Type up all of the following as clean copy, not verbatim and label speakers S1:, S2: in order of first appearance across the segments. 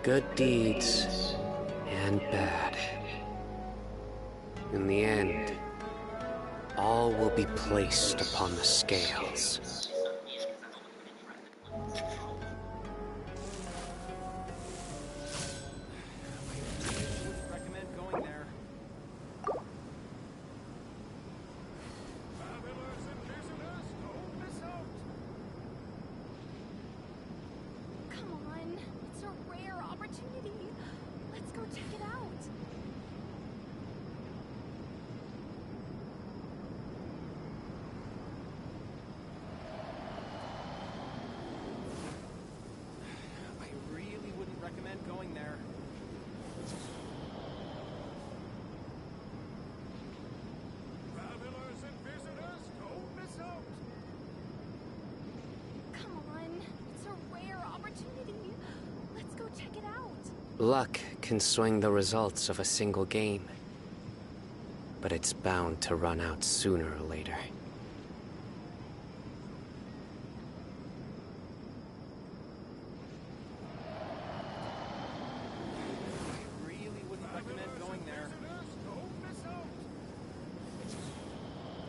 S1: Good deeds and bad. In the end, all will be placed upon the scales. Luck can swing the results of a single game, but it's bound to run out sooner or later.
S2: I really wouldn't recommend going there.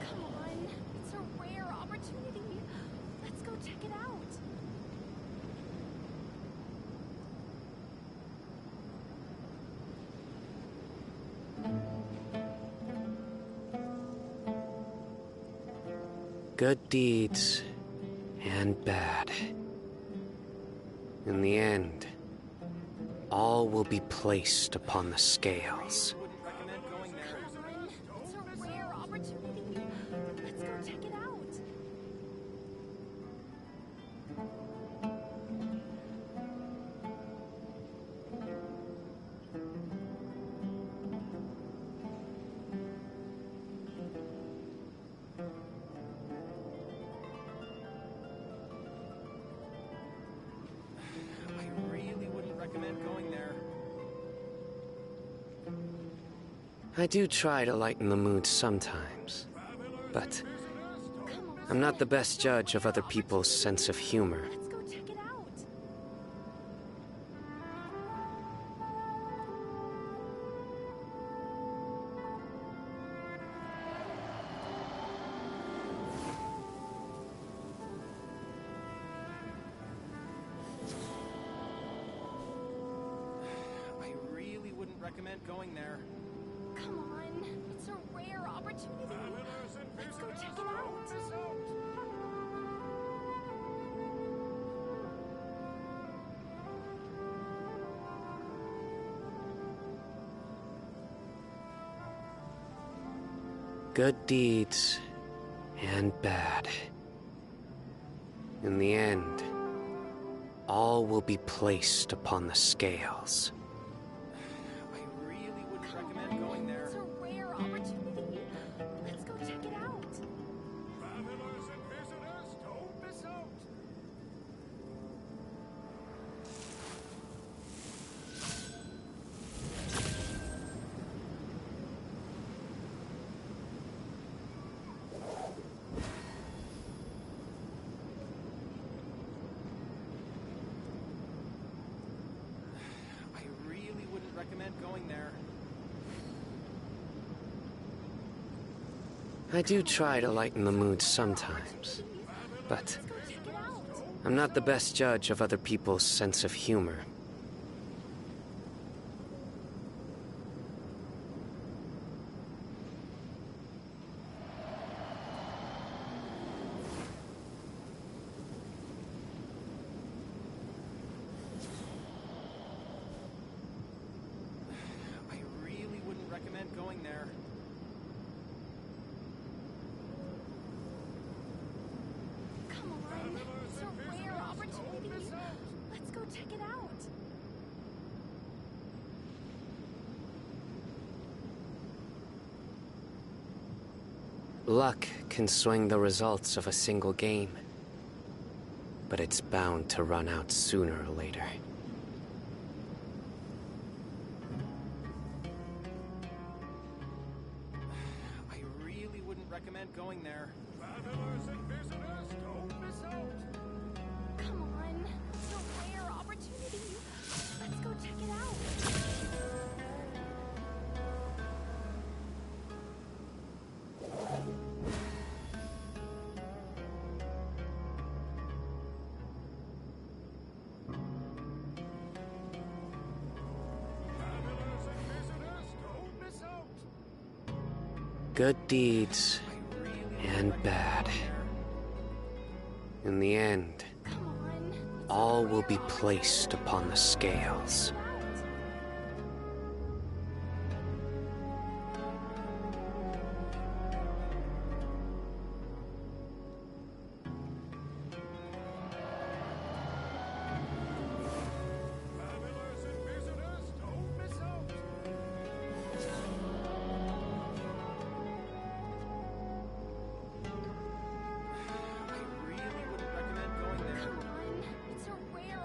S3: Come on, it's a rare opportunity. Let's go check it out.
S1: Good deeds and bad. In the end, all will be placed upon the scales.
S3: It's a rare opportunity. Let's go check it out.
S1: I do try to lighten the mood sometimes, but I'm not the best judge of other people's sense of humor.
S3: Let's go check it out.
S2: I really wouldn't recommend going there.
S3: Come on, it's a rare opportunity. Let's go check it out.
S1: Good deeds and bad. In the end, all will be placed upon the scales.
S2: I really wouldn't recommend going there.
S3: It's a rare opportunity. Let's go check it out.
S2: Travelers and visitors, don't miss out. I really wouldn't recommend going there.
S1: I do try to lighten the mood sometimes, but I'm not the best judge of other people's sense of humor.
S3: check it out.
S1: Luck can swing the results of a single game, but it's bound to run out sooner or later.
S2: I really wouldn't recommend going there. Travelers and visitors, don't miss out.
S3: Come on, it's a rare opportunity. Let's go check it out.
S2: Travelers and visitors, don't miss out.
S1: Good deeds and bad. In the end,
S3: Come on. It's
S1: all
S3: a
S1: will be
S3: rare
S1: placed upon the scales.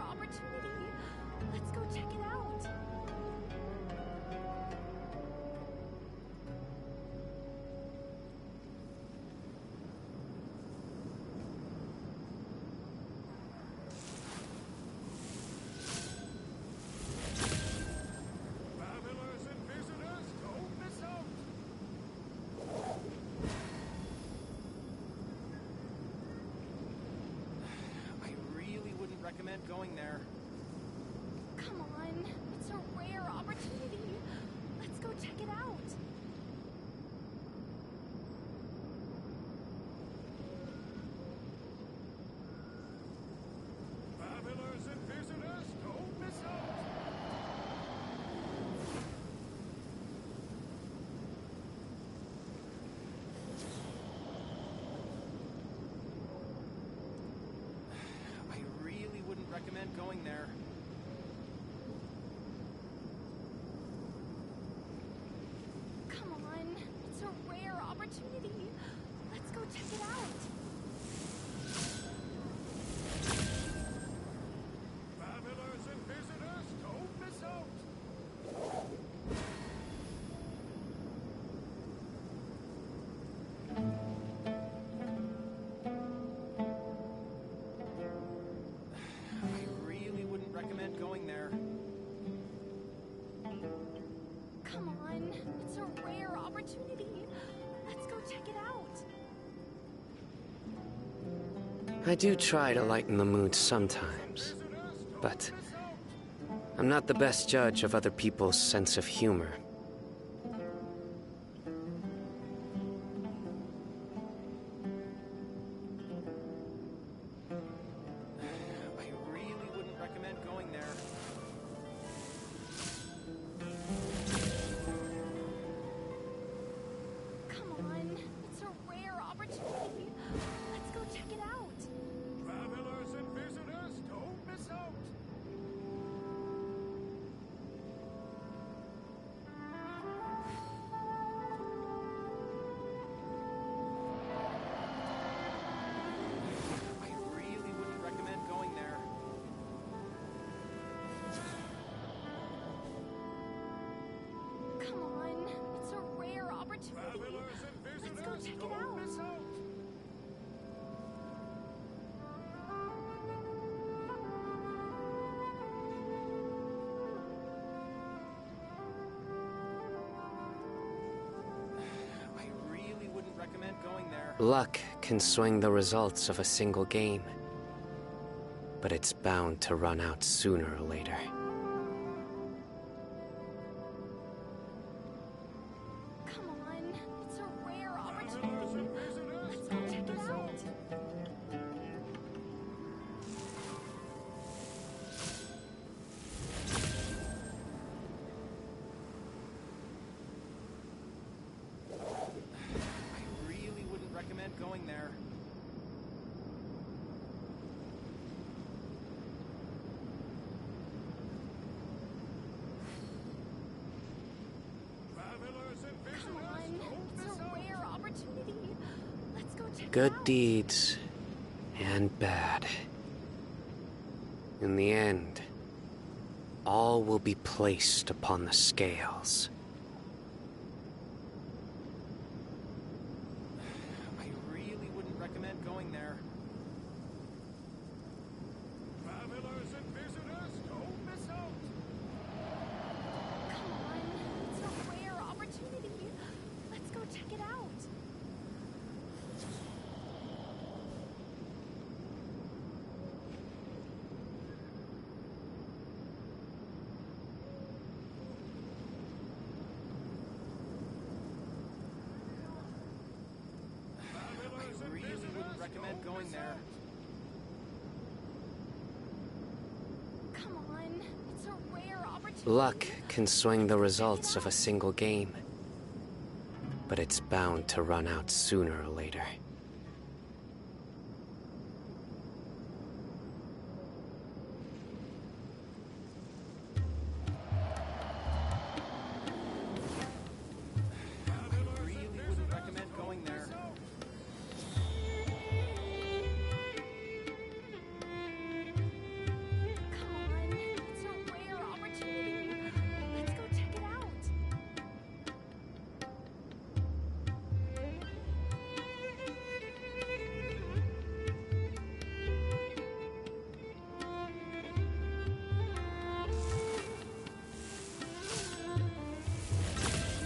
S3: opportunity.
S2: Travelers and visitors, don't miss out. I really wouldn't recommend going there.
S3: Come on, it's a rare opportunity. Let's go check it out.
S2: Travelers and visitors, don't miss out. I really wouldn't recommend going there.
S3: Come on, it's a rare opportunity. Let's go check it out.
S2: Travelers and visitors, don't miss out. I really wouldn't recommend going there.
S3: Come on, it's a rare opportunity. Let's go check it out.
S2: Travelers and visitors, don't miss out. I really wouldn't recommend going there.
S3: Come on, it's a rare opportunity. Let's go check it out.
S1: I do try to lighten the mood sometimes, but I'm not the best judge of other people's sense of humor.
S2: I really wouldn't recommend going there.
S3: Come on, it's a rare opportunity. Let's go check it out.
S2: Travelers and visitors, don't miss out. I really wouldn't recommend going there.
S3: Come on, it's a rare opportunity.
S2: Travelers and
S3: Let's go
S2: visitors,
S3: check it
S2: don't
S3: out.
S2: miss out. I really wouldn't recommend going there.
S1: Luck can swing the results of a single game, but it's bound to run out sooner or later.
S3: Come on, it's a rare
S2: Travelers
S3: opportunity.
S2: and visitors,
S3: Let's go
S2: don't
S3: check it
S2: miss
S3: out.
S2: out. I really wouldn't recommend going there.
S1: Good deeds and bad. In the end, all will be placed upon the scales.
S2: I really wouldn't recommend going there. Travelers and visitors, don't miss out.
S3: Come on, it's a rare opportunity. Let's go check it out.
S2: I really wouldn't recommend going there.
S3: Come on, it's a rare opportunity.
S1: Luck can swing the results of a single game, but it's bound to run out sooner or later.
S2: I really wouldn't recommend going there.
S3: Come on, it's a rare opportunity. Let's go check it out.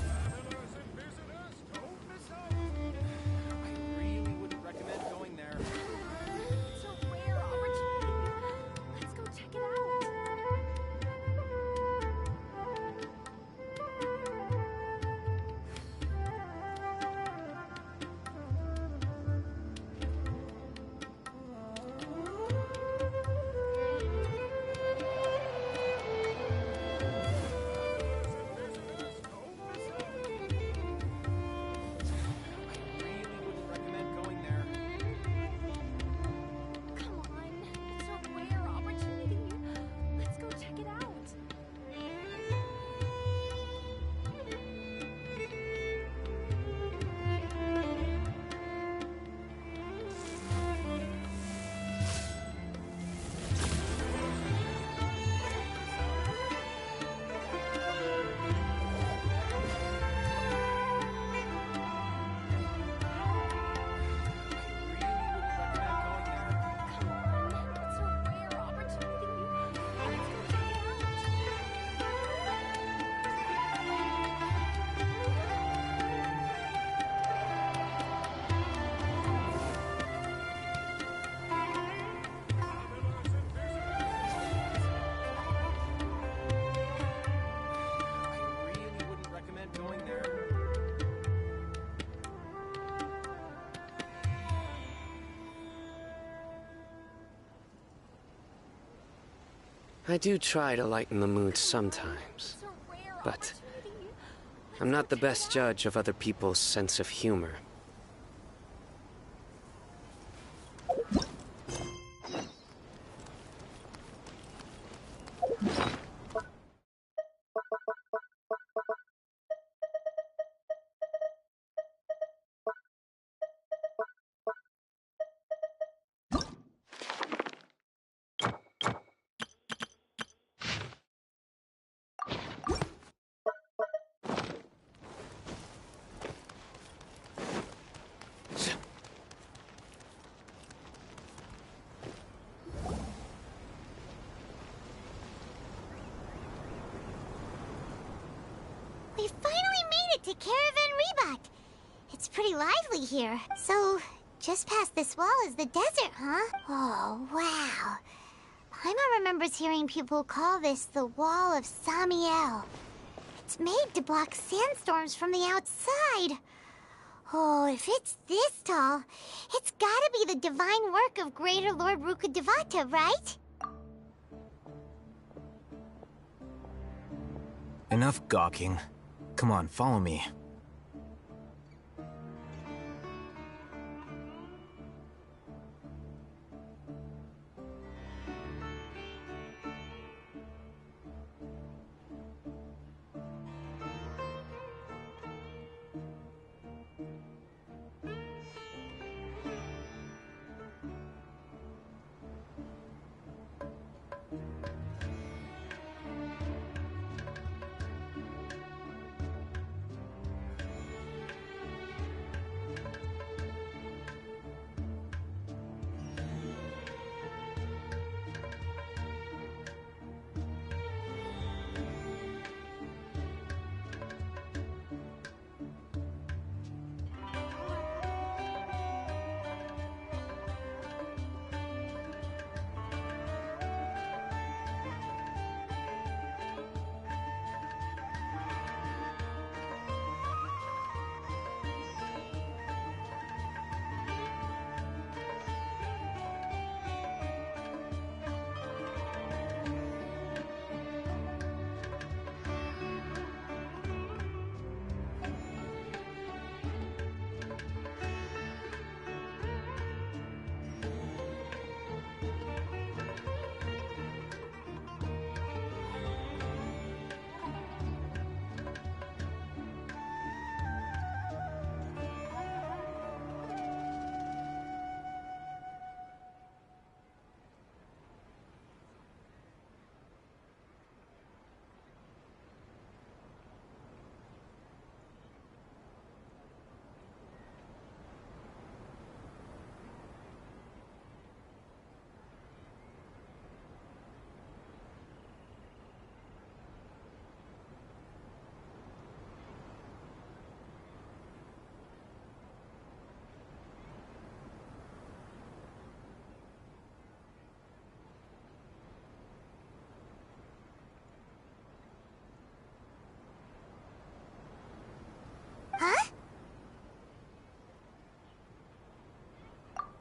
S2: Travelers and visitors, don't miss out. I really wouldn't recommend going there.
S3: It's a rare opportunity. Let's go check it out.
S2: I really wouldn't recommend going there.
S3: Come on, it's a rare opportunity. Let's go check it out. Come on, it's a rare opportunity. Let's go check it out.
S2: I really wouldn't recommend going there.
S1: I do try to lighten the mood sometimes,
S3: It's a rare
S1: but
S3: opportunity.
S1: I'm not the best judge of other people's sense of humor.
S4: We finally made it to Caravan Rebot. It's pretty lively here. So, just past this wall is the desert, huh? Oh, wow. Paimon remembers hearing people call this the Wall of Samiel. It's made to block sandstorms from the outside. Oh, if it's this tall, it's gotta be the divine work of Greater Lord Rukkhadevata, right?
S5: Enough gawking. Come on, follow me.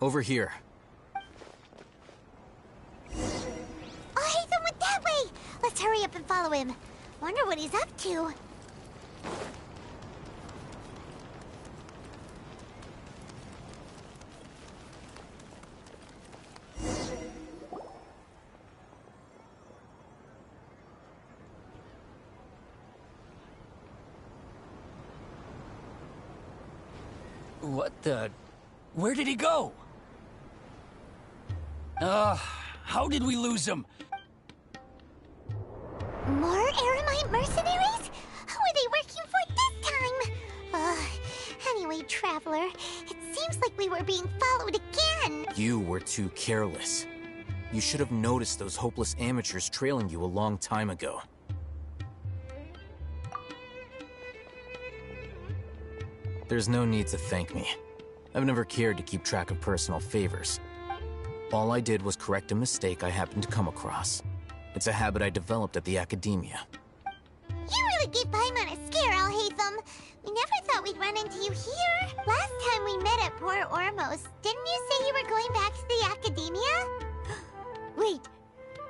S5: Over here.
S4: Oh, Hatham went that way! Let's hurry up and follow him. Wonder what he's up to.
S6: What the... Where did he go? How did we lose him?
S4: More Eremite mercenaries? Who are they working for this time? Anyway, Traveler, it seems like we were being followed again.
S5: You were too careless. You should have noticed those hopeless amateurs trailing you a long time ago. There's no need to thank me. I've never cared to keep track of personal favors. All I did was correct a mistake I happened to come across. It's a habit I developed at the Academia.
S4: You really gave Paimon a scare, Alhaitham. We never thought we'd run into you here. Last time we met at Port Ormos, didn't you say you were going back to the Academia? Wait,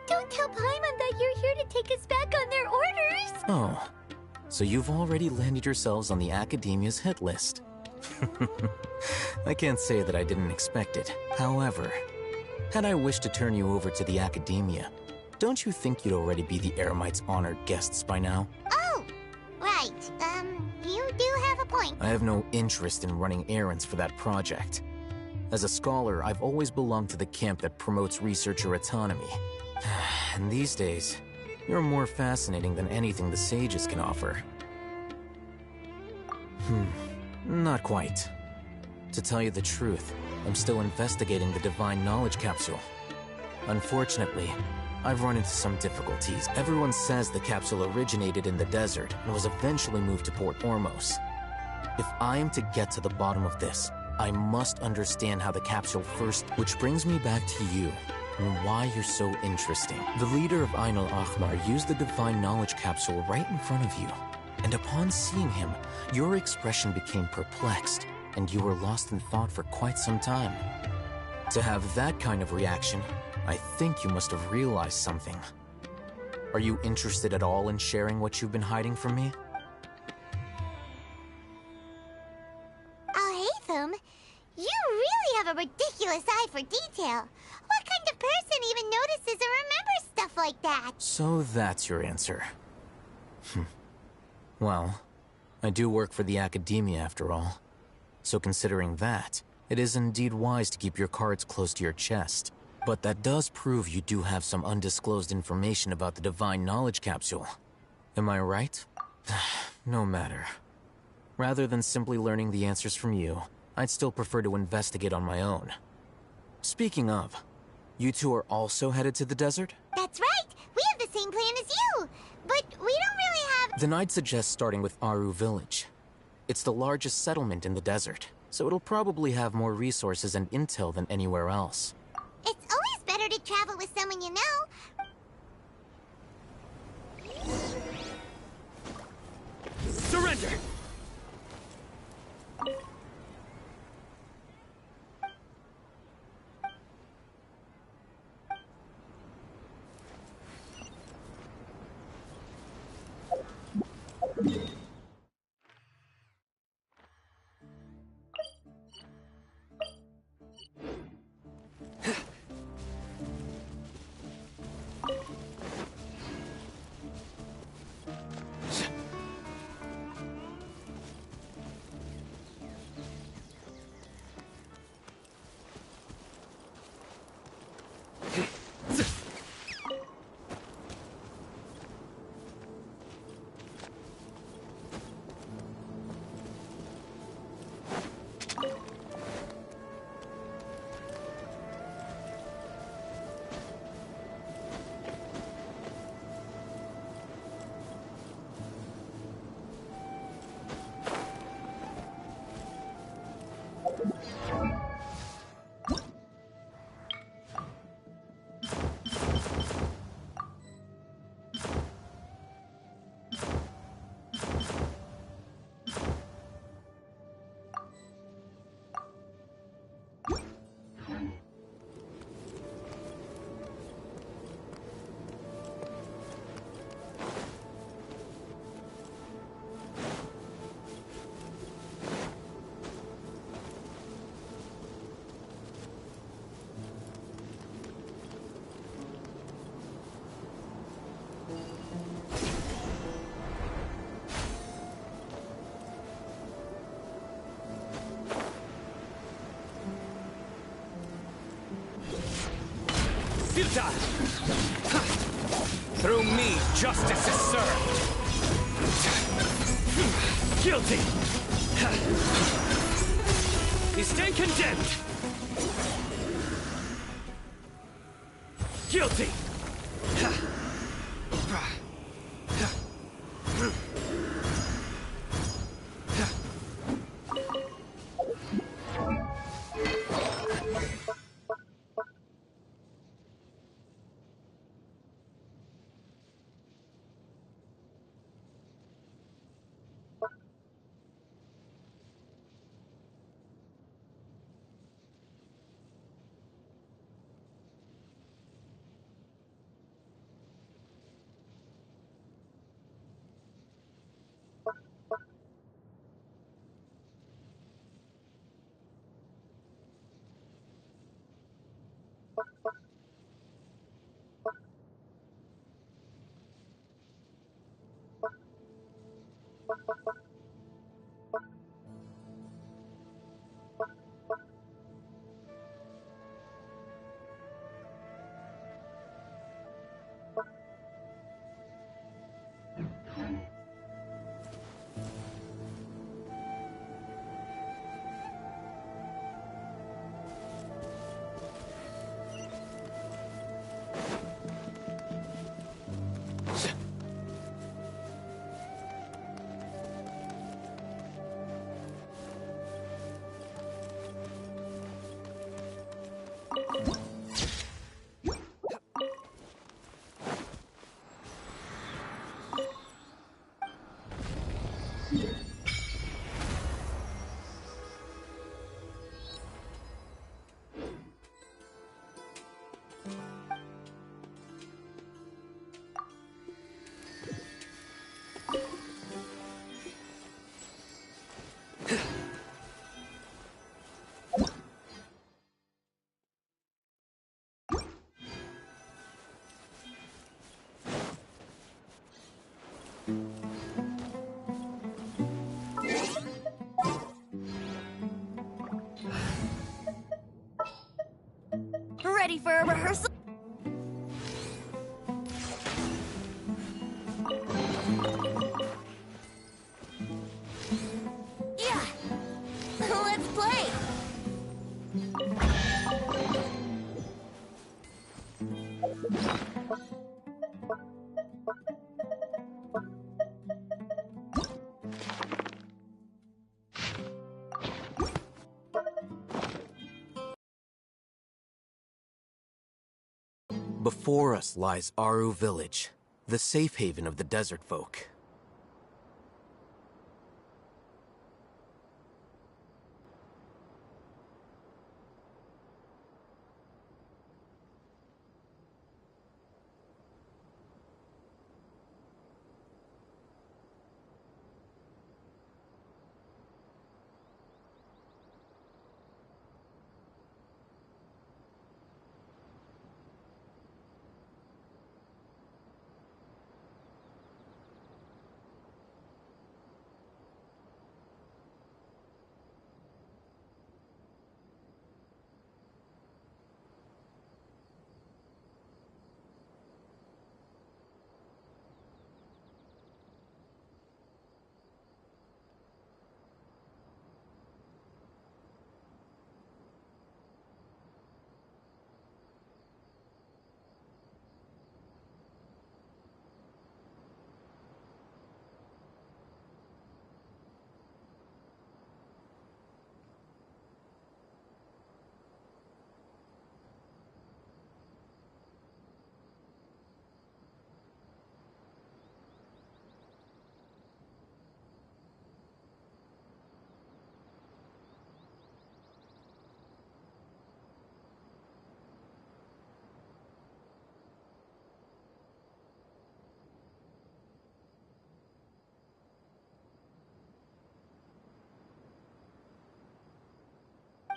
S4: don't tell Paimon that you're here to take us back on their orders.
S5: Oh, so you've already landed yourselves on the Academia's hit list. I can't say that I didn't expect it. However, had I wished to turn you over to the Academia, don't you think you'd already be the Eremites' honored guests by now?
S4: Oh, right. You do have a point.
S5: I have no interest in running errands for that project. As a scholar, I've always belonged to the camp that promotes researcher autonomy. And these days, you're more fascinating than anything the sages can offer. Not quite. To tell you the truth, I'm still investigating the Divine Knowledge Capsule. Unfortunately, I've run into some difficulties. Everyone says the capsule originated in the desert and was eventually moved to Port Ormos. If I am to get to the bottom of this, I must understand how the capsule first... Which brings me back to you, and why you're so interesting. The leader of Ain al-Ahmar used the Divine Knowledge Capsule right in front of you. And upon seeing him, your expression became perplexed, and you were lost in thought for quite some time. To have that kind of reaction, I think you must have realized something. Are you interested at all in sharing what you've been hiding from me?
S4: Alhaitham, you really have a ridiculous eye for detail. What kind of person even notices or remembers stuff like that?
S5: So that's your answer. Well, I do work for the Academia after all. So considering that, it is indeed wise to keep your cards close to your chest. But that does prove you do have some undisclosed information about the Divine Knowledge Capsule. Am I right? No matter. Rather than simply learning the answers from you, I'd still prefer to investigate on my own. Speaking of, you two are also headed to the desert?
S4: That's right! We have the same plan as you! But we don't really have...
S5: Then I'd suggest starting with Aru Village. It's the largest settlement in the desert, so it'll probably have more resources and intel than anywhere else.
S4: It's always better to travel with someone you know.
S6: Surrender! Hilda! Through me, justice is served. Guilty! You stand condemned! Guilty!
S3: Ready for a rehearsal? Yeah! Let's play!
S5: Before us lies Aru Village, the safe haven of the desert folk.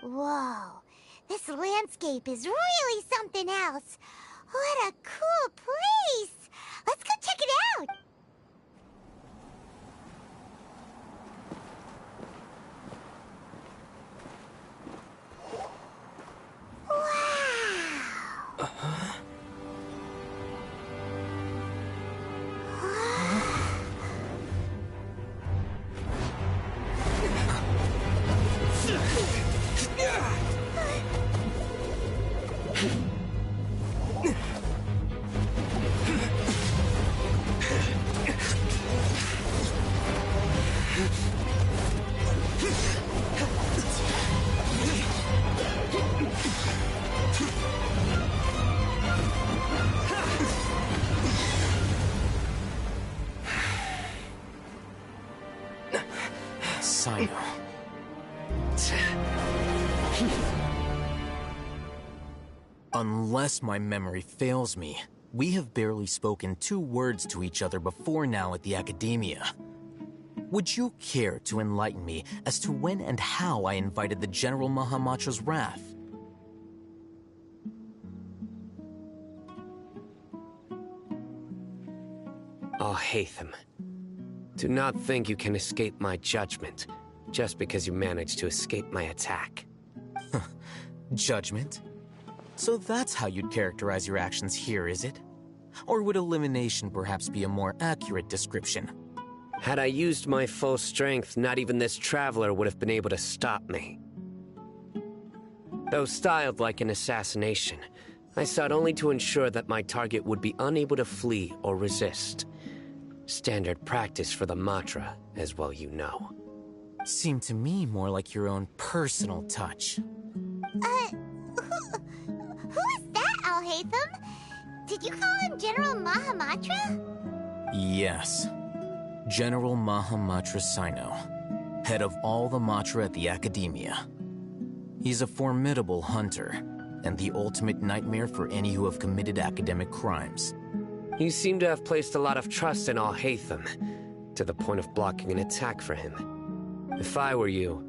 S4: Whoa, this landscape is really something else. What a cool place! Let's go check it out! Wow!
S5: Sino. Unless my memory fails me, we have barely spoken 2 words to each other before now at the Academia. Would you care to enlighten me as to when and how I invited the General Mahamatra's wrath?
S1: Hatham, do not think you can escape my judgment just because you managed to escape my attack.
S5: Judgment? So that's how you'd characterize your actions here, is it? Or would elimination perhaps be a more accurate description?
S1: Had I used my full strength, not even this traveler would have been able to stop me. Though styled like an assassination, I sought only to ensure that my target would be unable to flee or resist. Standard practice for the Matra, as well you know.
S5: Seemed to me more like your own personal touch.
S4: Who is that, Al-Haytham? Did you call him General Mahamatra?
S5: Yes. General Mahamatra Sino, head of all the Matra at the Academia. He's a formidable hunter, and the ultimate nightmare for any who have committed academic crimes.
S1: You seem to have placed a lot of trust in Al-Haytham, to the point of blocking an attack for him. If I were you,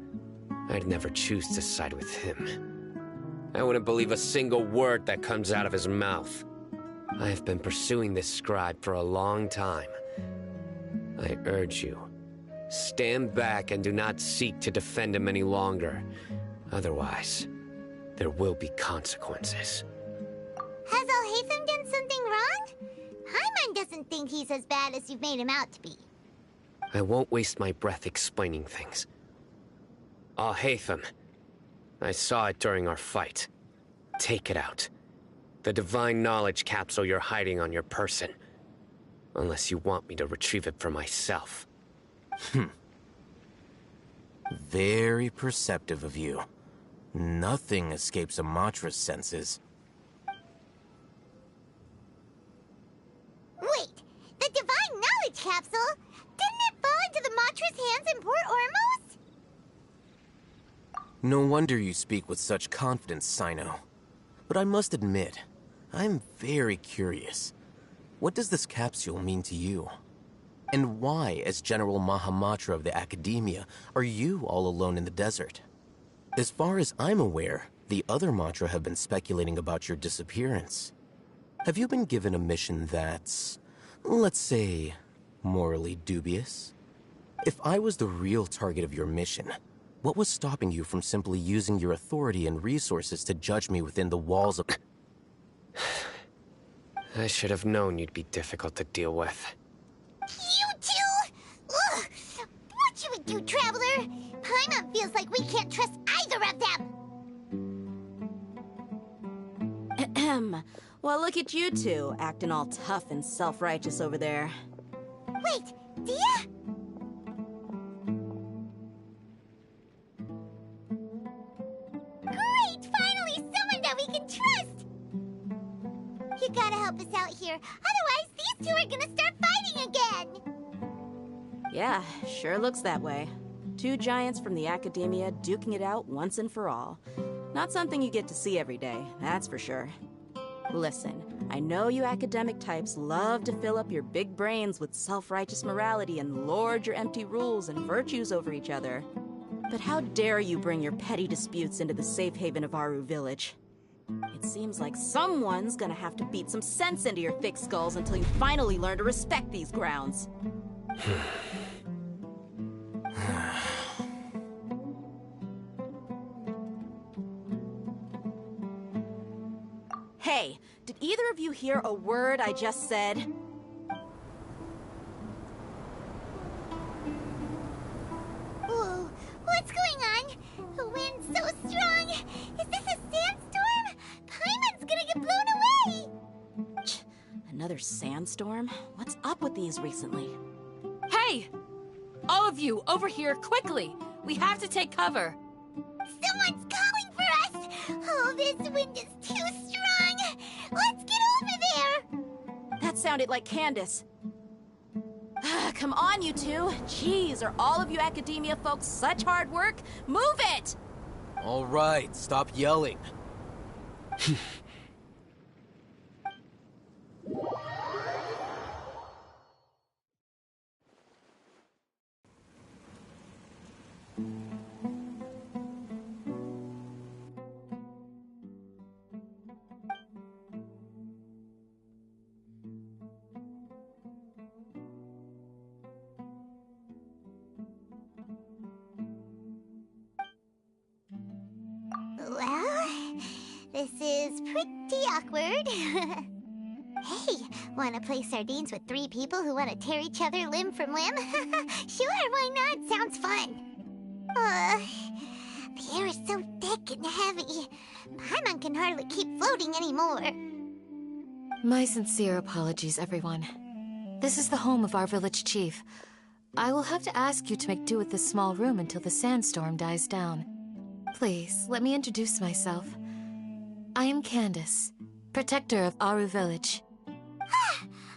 S1: I'd never choose to side with him. I wouldn't believe a single word that comes out of his mouth. I have been pursuing this scribe for a long time. I urge you, stand back and do not seek to defend him any longer. Otherwise, there will be consequences.
S4: Has Al-Haytham done something wrong? Paimon doesn't think he's as bad as you've made him out to be.
S1: I won't waste my breath explaining things. Al-Haytham, I saw it during our fight. Take it out. The divine knowledge capsule you're hiding on your person. Unless you want me to retrieve it for myself.
S5: Very perceptive of you. Nothing escapes a Matra's senses.
S4: Wait, the divine knowledge capsule? Didn't it fall into the Matra's hands in Port Ormos?
S5: No wonder you speak with such confidence, Sino. But I must admit, I'm very curious. What does this capsule mean to you? And why, as General Mahamatra of the Academia, are you all alone in the desert? As far as I'm aware, the other Matra have been speculating about your disappearance. Have you been given a mission that's, let's say, morally dubious? If I was the real target of your mission, what was stopping you from simply using your authority and resources to judge me within the walls of...
S1: I should have known you'd be difficult to deal with.
S4: You two? Ugh! What you would do, Traveler? Paimon feels like we can't trust either of them.
S7: Ahem. Well, look at you two, acting all tough and self-righteous over there.
S4: Wait, Dia? Great! Finally, someone that we can trust! You gotta help us out here. Otherwise, these two are gonna start fighting again!
S7: Yeah, sure looks that way. 2 giants from the Academia duking it out once and for all. Not something you get to see every day, that's for sure. Listen, I know you academic types love to fill up your big brains with self-righteous morality and lord your empty rules and virtues over each other. But how dare you bring your petty disputes into the safe haven of Aru Village? It seems like someone's gonna have to beat some sense into your thick skulls until you finally learn to respect these grounds. Hey, did either of you hear a word I just said?
S4: Whoa, what's going on? The wind's so strong. Is this a sandstorm? Paimon's gonna get blown away!
S7: Another sandstorm? What's up with these recently?
S8: Hey! All of you, over here, quickly! We have to take cover!
S4: Someone's calling for us! Oh, this wind is too strong! Let's get over there!
S7: That sounded like Candace. Come on, you two. Jeez, are all of you academia folks such hard work? Move it!
S5: All right, stop yelling.
S4: Well, this is pretty awkward. Hey, wanna play sardines with 3 people who wanna tear each other limb from limb? Sure, why not? Sounds fun. The air is so thick and heavy. Paimon can hardly keep floating anymore.
S8: My sincere apologies, everyone. This is the home of our village chief. I will have to ask you to make do with this small room until the sandstorm dies down. Please, let me introduce myself. I am Candace, protector of Aru Village.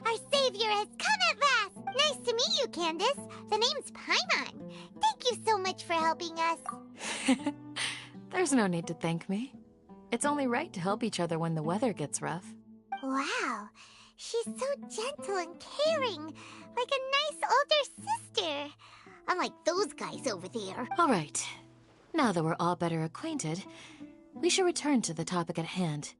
S4: Our savior has come at last! Nice to meet you, Candace. The name's Paimon. Thank you so much for helping us.
S8: There's no need to thank me. It's only right to help each other when the weather gets rough.
S4: Wow, she's so gentle and caring, like a nice older sister. Unlike those guys over there.
S8: All right. Now that we're all better acquainted, we should return to the topic at hand.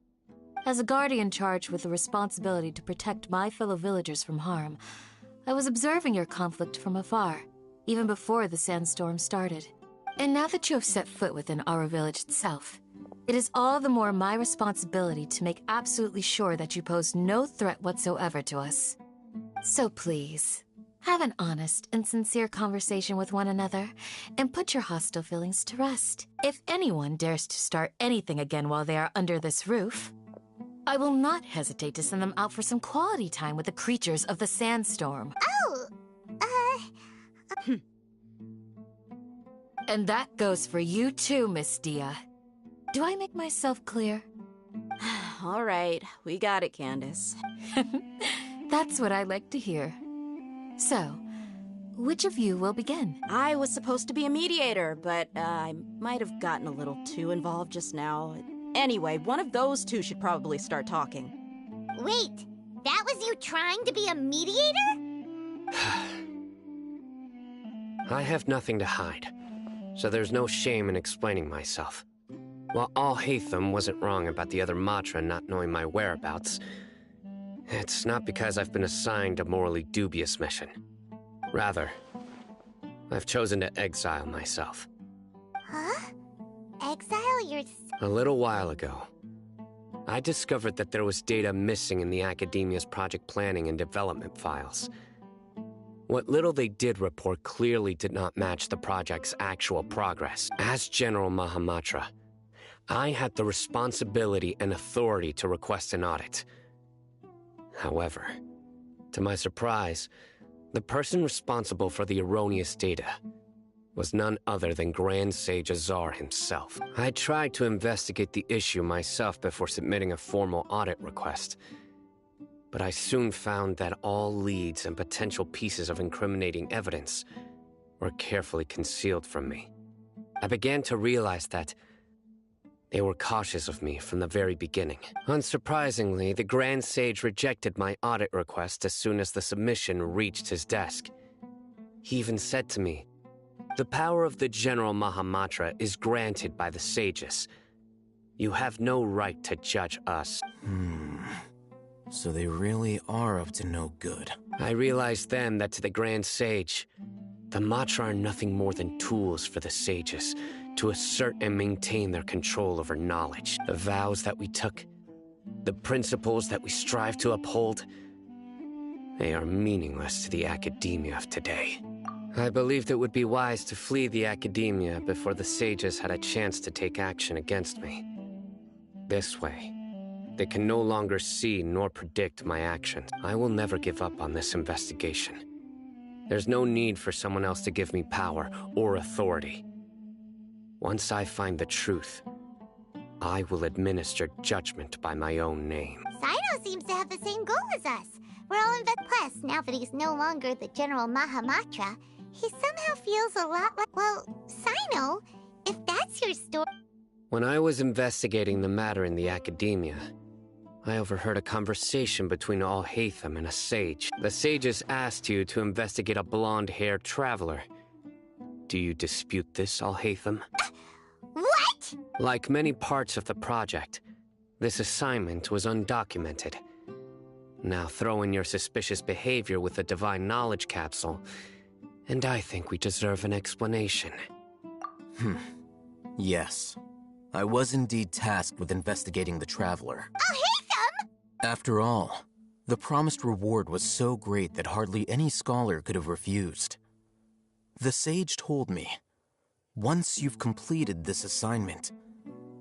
S8: As a guardian charged with the responsibility to protect my fellow villagers from harm, I was observing your conflict from afar, even before the sandstorm started. And now that you have set foot within our village itself, it is all the more my responsibility to make absolutely sure that you pose no threat whatsoever to us. So please, have an honest and sincere conversation with one another, and put your hostile feelings to rest. If anyone dares to start anything again while they are under this roof, I will not hesitate to send them out for some quality time with the creatures of the sandstorm.
S4: Oh,
S8: And that goes for you too, Miss Dia. Do I make myself clear?
S7: All right, we got it, Candace.
S8: That's what I like to hear. So, which of you will begin?
S7: I was supposed to be a mediator, but I might have gotten a little too involved just now. Anyway, one of those two should probably start talking.
S4: wait, that was you trying to be a mediator?
S1: I have nothing to hide, so there's no shame in explaining myself. While Al-Haytham wasn't wrong about the other Matra not knowing my whereabouts, it's not because I've been assigned a morally dubious mission. Rather, I've chosen to exile myself.
S4: Huh? Exile yourself?
S1: A little while ago, I discovered that there was data missing in the Academia's project planning and development files. What little they did report clearly did not match the project's actual progress. As General Mahamatra, I had the responsibility and authority to request an audit. However, to my surprise, the person responsible for the erroneous data was none other than Grand Sage Azar himself. I tried to investigate the issue myself before submitting a formal audit request, but I soon found that all leads and potential pieces of incriminating evidence were carefully concealed from me. I began to realize that they were cautious of me from the very beginning. Unsurprisingly, the Grand Sage rejected my audit request as soon as the submission reached his desk. He even said to me, "The power of the General Mahamatra is granted by the sages. You have no right to judge us."
S5: So they really are up to no good.
S1: I realized then that to the Grand Sage, the Matra are nothing more than tools for the sages to assert and maintain their control over knowledge. The vows that we took, the principles that we strive to uphold, they are meaningless to the academia of today. I believed it would be wise to flee the academia before the sages had a chance to take action against me. This way, They can no longer see nor predict my actions. I will never give up on this investigation. There's no need for someone else to give me power or authority. Once I find the truth, I will administer judgment by my own name.
S4: Sino seems to have the same goal as us. We're all Plus, now that he's no longer the General Mahamatra, he somehow feels a lot like... Well, Sino, if that's your story...
S1: When I was investigating the matter in the academia, I overheard a conversation between Al-Haytham and a sage. The sages asked you to investigate a blonde-haired traveler. Do you dispute this, Al-Haytham?
S4: What?
S1: Like many parts of the project, this assignment was undocumented. Now throw in your suspicious behavior with the Divine Knowledge Capsule, and I think we deserve an explanation.
S5: Yes. I was indeed tasked with investigating the Traveler.
S4: Al-Haytham!
S5: After all, the promised reward was so great that hardly any scholar could have refused. The sage told me, once you've completed this assignment,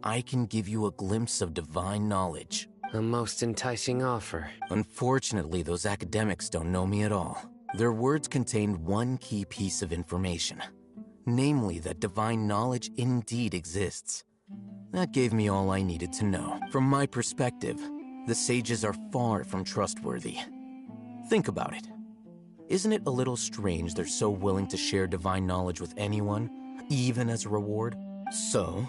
S5: I can give you a glimpse of divine knowledge.
S1: A most enticing offer.
S5: Unfortunately, those academics don't know me at all. Their words contained one key piece of information, namely that divine knowledge indeed exists. That gave me all I needed to know. From my perspective, the sages are far from trustworthy. Think about it. Isn't it a little strange they're so willing to share divine knowledge with anyone, even as a reward? So,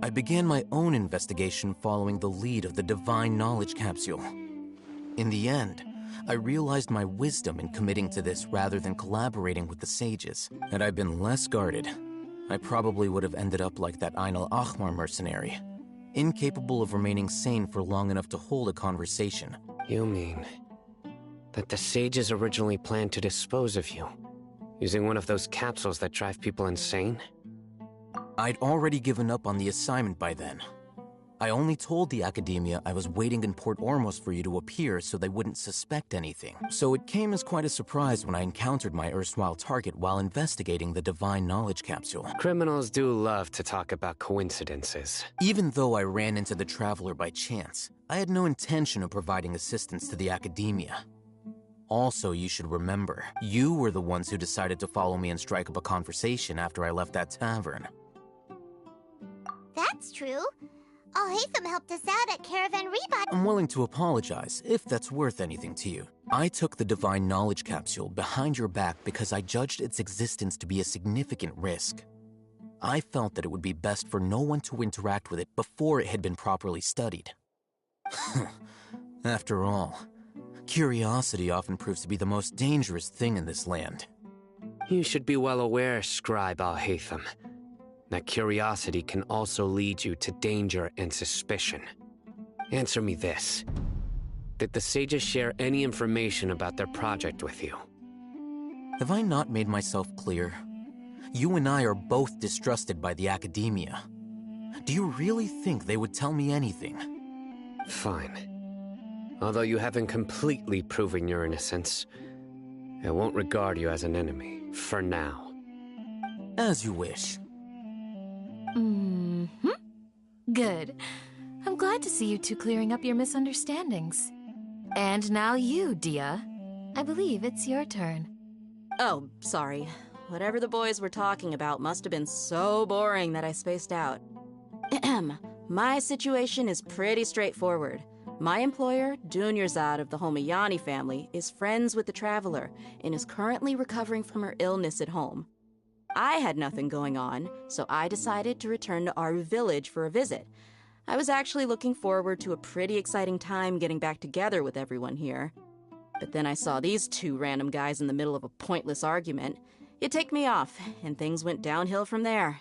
S5: I began my own investigation following the lead of the Divine Knowledge Capsule. In the end, I realized my wisdom in committing to this rather than collaborating with the sages. Had I been less guarded, I probably would have ended up like that Ain al-Ahmar mercenary, incapable of remaining sane for long enough to hold a conversation.
S1: You mean that the sages originally planned to dispose of you, using one of those capsules that drive people insane?
S5: I'd already given up on the assignment by then. I only told the academia I was waiting in Port Ormos for you to appear so they wouldn't suspect anything. So it came as quite a surprise when I encountered my erstwhile target while investigating the Divine Knowledge Capsule.
S1: Criminals do love to talk about coincidences.
S5: Even though I ran into the Traveler by chance, I had no intention of providing assistance to the academia. Also, you should remember, you were the ones who decided to follow me and strike up a conversation after I left that tavern.
S4: That's true. Al-Haytham helped us out at Caravan Rebot.
S5: I'm willing to apologize, if that's worth anything to you. I took the Divine Knowledge Capsule behind your back because I judged its existence to be a significant risk. I felt that it would be best for no one to interact with it before it had been properly studied. After all, curiosity often proves to be the most dangerous thing in this land.
S1: You should be well aware, Scribe Al-Haytham, that curiosity can also lead you to danger and suspicion. Answer me this. Did the sages share any information about their project with you?
S5: Have I not made myself clear? You and I are both distrusted by the academia. Do you really think they would tell me anything?
S1: Fine. Although you haven't completely proven your innocence, I won't regard you as an enemy, for now.
S5: As you wish.
S8: Good. I'm glad to see you two clearing up your misunderstandings. And now you, Dia. I believe it's your turn.
S7: Oh, sorry. Whatever the boys were talking about must have been so boring that I spaced out. My situation is pretty straightforward. My employer, Dunyarzad of the Homayani family, is friends with the Traveler and is currently recovering from her illness at home. I had nothing going on, so I decided to return to Aru village for a visit. I was actually looking forward to a pretty exciting time getting back together with everyone here. But then I saw these two random guys in the middle of a pointless argument. It ticked me off, and things went downhill from there.